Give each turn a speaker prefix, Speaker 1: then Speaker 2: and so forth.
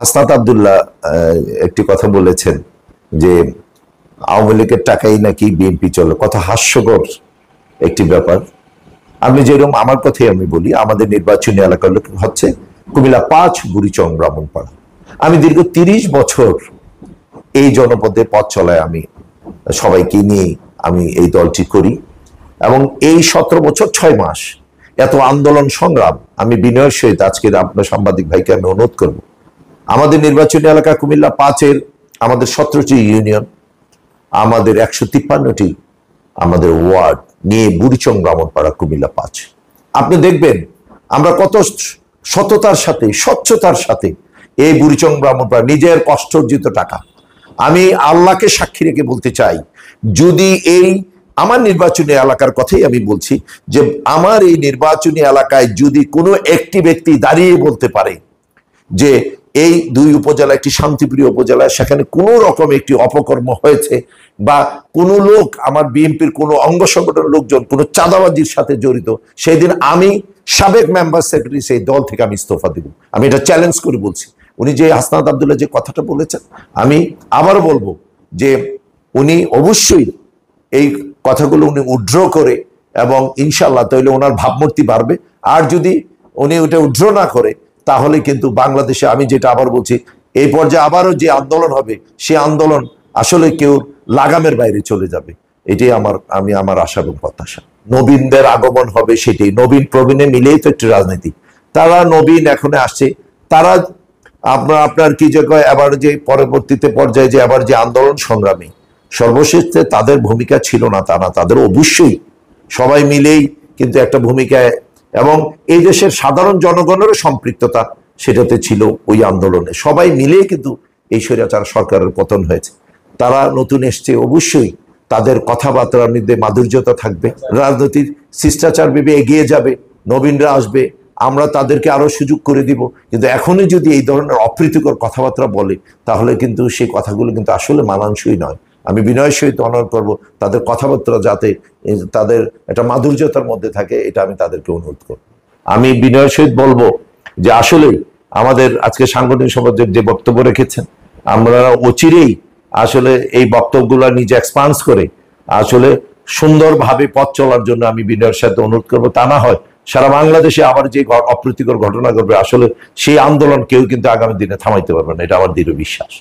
Speaker 1: হাসনাত আব্দুল্লাহ একটি কথা বলেছেন যে আওয়ামী লীগের টাকাই নাকি বিএনপি চলে। কথা হাস্যকর একটি ব্যাপার। আমি যেরকম আমার কথাই আমি বলি, আমাদের নির্বাচনী এলাকা হচ্ছে কুমিল্লা ৫ বুড়িচং ব্রাহ্মণপাড়া। আমি দীর্ঘ ৩০ বছর এই জনপদে পথ চলায় আমি সবাইকে নিয়ে আমি এই দলটি করি এবং এই ১৭ বছর ৬ মাস এত আন্দোলন সংগ্রাম আমি বিনয়ের সহিত আজকের আপনার সাংবাদিক ভাইকে আমি অনুরোধ করব, আমাদের নির্বাচনী এলাকা কুমিল্লা ৫-এর আমাদের ১৭টি ইউনিয়ন, আমাদের ১৫৩টি আমাদের ওয়ার্ড নিয়ে বুড়িচং ব্রাহ্মণপাড়া কুমিল্লা ৫। আপনি দেখবেন আমরা কত সততার সাথে স্বচ্ছতার সাথে এই বুড়িচং ব্রাহ্মণপাড়া নিজের কষ্টার্জিত টাকা, আমি আল্লাহকে সাক্ষী রেখে বলতে চাই, যদি এই আমার নির্বাচনী এলাকার কথাই আমি বলছি, যে আমার এই নির্বাচনী এলাকায় যদি কোনো একটি ব্যক্তি দাঁড়িয়ে বলতে পারে যে এই ২ উপজেলা একটি শান্তিপ্রিয় উপজেলা, সেখানে কোনো রকম একটি অপকর্ম হয়েছে বা কোনো লোক আমার বিএনপির কোনো অঙ্গ সংগঠনের লোকজন কোনো চাঁদাবাজির সাথে জড়িত, সেই দিন আমি সাবেক মেম্বার সেক্রেটারি সেই দল থেকে আমি ইস্তফা দিব। আমি এটা চ্যালেঞ্জ করে বলছি। উনি যে হাসনাত আব্দুল্লাহ যে কথাটা বলেছেন, আমি আবারও বলবো যে উনি অবশ্যই এই কথাগুলো উনি উড্র করে এবং ইনশাল্লাহ তাহলে ওনার ভাবমূর্তি বাড়বে। আর যদি উনি ওটা উড্র না করে তাহলে কিন্তু বাংলাদেশে আমি যেটা আবার বলছি, এই পর্যায়ে আবারও যে আন্দোলন হবে সে আন্দোলন আসলে কেউ লাগামের বাইরে চলে যাবে। এটাই আমার আশা এবং প্রত্যাশা। নবীনদের আগমন হবে, সেটাই নবীন প্রবীণে মিলেই তো একটি রাজনীতি। তারা নবীন এখন আসছে, তারা আপনার কি যে এবার যে পরবর্তীতে পর্যায়ে যে আবার যে আন্দোলন সংগ্রামী সর্বশেষে তাদের ভূমিকা ছিল না তা না, তাদের অবশ্যই সবাই মিলেই কিন্তু একটা ভূমিকায় এবং এই দেশের সাধারণ জনগণেরও সম্পৃক্ততা সেটাতে ছিল। ওই আন্দোলনে সবাই মিলেই কিন্তু এই স্বৈরাচার সরকারের পতন হয়েছে। তারা নতুন এসছে, অবশ্যই তাদের কথাবার্তার মধ্যে মাধুর্যতা থাকবে, রাজনৈতিক শিষ্টাচার ভেবে এগিয়ে যাবে, নবীনরা আসবে, আমরা তাদেরকে আরো সুযোগ করে দিব। কিন্তু এখনই যদি এই ধরনের অপ্রীতিকর কথাবার্তা বলে তাহলে কিন্তু সেই কথাগুলো কিন্তু আসলে মানানসই নয়। আমি বিনয়ের সহিত অনুরোধ করবো তাদের কথাবার্তা যাতে তাদের একটা মাধুর্যতার মধ্যে থাকে, এটা আমি তাদেরকে অনুরোধ করব। আমি বিনয়ের সহিত বলবো যে আসলেই আমাদের আজকে সাংগঠনিক সভাপতি যে বক্তব্য রেখেছেন, আমরা অচিরেই আসলে এই বক্তব্যগুলো নিজে এক্সপান্স করে আসলে সুন্দরভাবে পথ চলার জন্য আমি বিনয়ের সাথে অনুরোধ করবো। তা না হয় সারা বাংলাদেশে আবার যে অপ্রীতিকর ঘটনা ঘটবে, আসলে সেই আন্দোলন কেউ কিন্তু আগামী দিনে থামাইতে পারবে না, এটা আমার দৃঢ় বিশ্বাস।